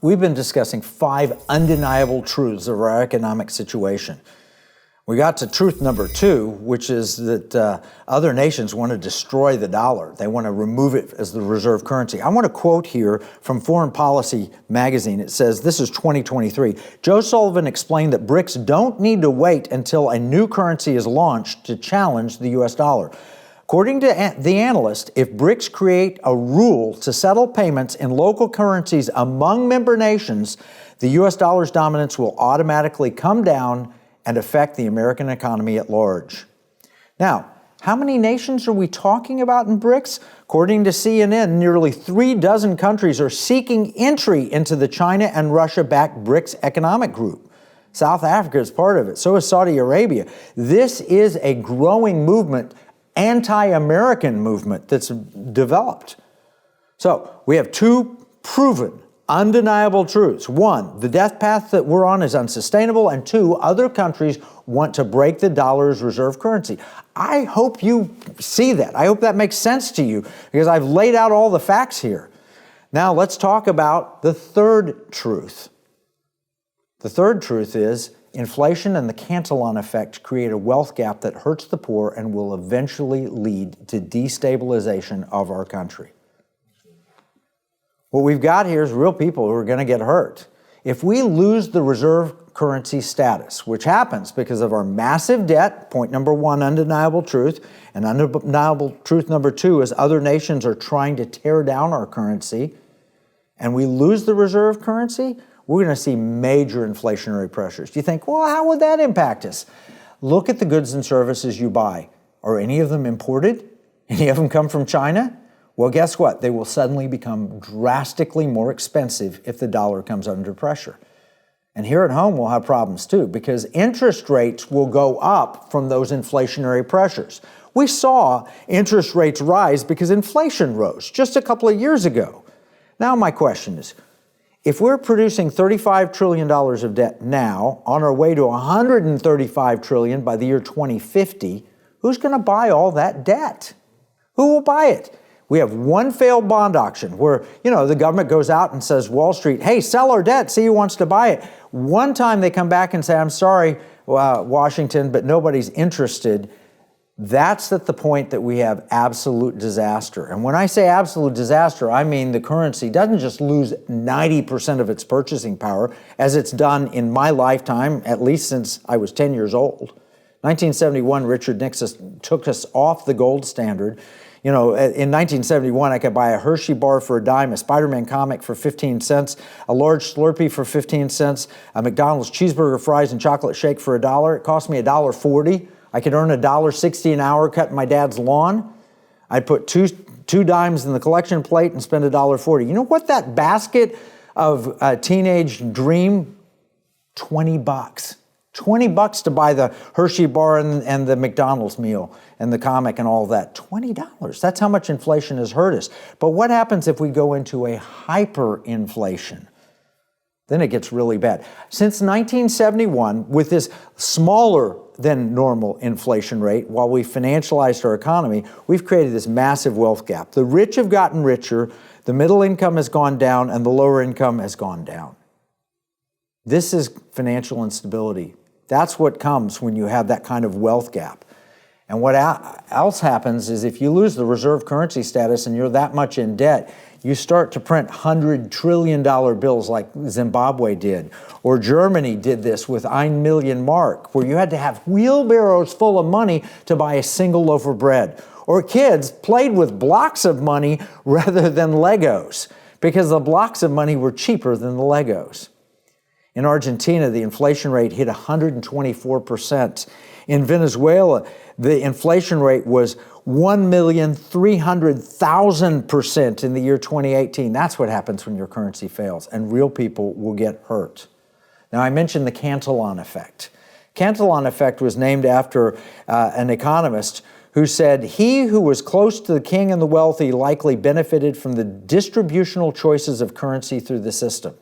We've been discussing 5 undeniable truths of our economic situation. We got to truth number 2, which is that other nations want to destroy the dollar. They want to remove it as the reserve currency. I want to quote here from Foreign Policy magazine. It says, this is 2023. Joe Sullivan explained that BRICS don't need to wait until a new currency is launched to challenge the U.S. dollar. According to the analyst, if BRICS create a rule to settle payments in local currencies among member nations, the U.S. dollar's dominance will automatically come down and affect the American economy at large. Now, how many nations are we talking about in BRICS? According to CNN, nearly 36 countries are seeking entry into the China and Russia-backed BRICS economic group. South Africa is part of it. So is Saudi Arabia. This is a growing movement, anti-American movement that's developed. So we have 2 proven, undeniable truths. 1, the death path that we're on is unsustainable, and 2, other countries want to break the dollar's reserve currency. I hope you see that. I hope that makes sense to you, because I've laid out all the facts here. Now let's talk about the 3rd truth. The 3rd truth is inflation and the Cantillon effect create a wealth gap that hurts the poor and will eventually lead to destabilization of our country. What we've got here is real people who are going to get hurt. If we lose the reserve currency status, which happens because of our massive debt, point number 1, undeniable truth, and undeniable truth number 2 is other nations are trying to tear down our currency, and we lose the reserve currency, we're going to see major inflationary pressures. Do you think, well, how would that impact us? Look at the goods and services you buy. Are any of them imported? Any of them come from China? Well, guess what? They will suddenly become drastically more expensive if the dollar comes under pressure. And here at home, we'll have problems too, because interest rates will go up from those inflationary pressures. We saw interest rates rise because inflation rose just a couple of years ago. Now my question is, if we're producing $35 trillion of debt now, on our way to $135 trillion by the year 2050, who's going to buy all that debt? Who will buy it? We have one failed bond auction where, the government goes out and says, Wall Street, hey, sell our debt, see who wants to buy it. One time they come back and say, I'm sorry, Washington, but nobody's interested. That's at the point that we have absolute disaster. And when I say absolute disaster, I mean the currency doesn't just lose 90% of its purchasing power, as it's done in my lifetime, at least since I was 10 years old. 1971, Richard Nixon took us off the gold standard. In 1971, I could buy a Hershey bar for $0.10, a Spider-Man comic for 15 cents, a large Slurpee for 15 cents, a McDonald's cheeseburger, fries, and chocolate shake for $1. It cost me $1.40. I could earn $1.60 an hour cutting my dad's lawn. I'd put two dimes in the collection plate and spend $1.40. You know what that basket of teenage dream? $20. $20 to buy the Hershey bar and the McDonald's meal and the comic and all that. $20. That's how much inflation has hurt us. But what happens if we go into a hyperinflation? Then it gets really bad. Since 1971, with this smaller than normal inflation rate, while we financialized our economy, we've created this massive wealth gap. The rich have gotten richer, the middle income has gone down, and the lower income has gone down. This is financial instability. That's what comes when you have that kind of wealth gap. And what else happens is if you lose the reserve currency status and you're that much in debt, you start to print $100 trillion bills like Zimbabwe did. Or Germany did this with 1 million Mark, where you had to have wheelbarrows full of money to buy a single loaf of bread. Or kids played with blocks of money rather than Legos, because the blocks of money were cheaper than the Legos. In Argentina, the inflation rate hit 124%. In Venezuela, the inflation rate was 1,300,000% in the year 2018. That's what happens when your currency fails, and real people will get hurt. Now, I mentioned the Cantillon effect. Cantillon effect was named after an economist who said, he who was close to the king and the wealthy likely benefited from the distributional choices of currency through the system.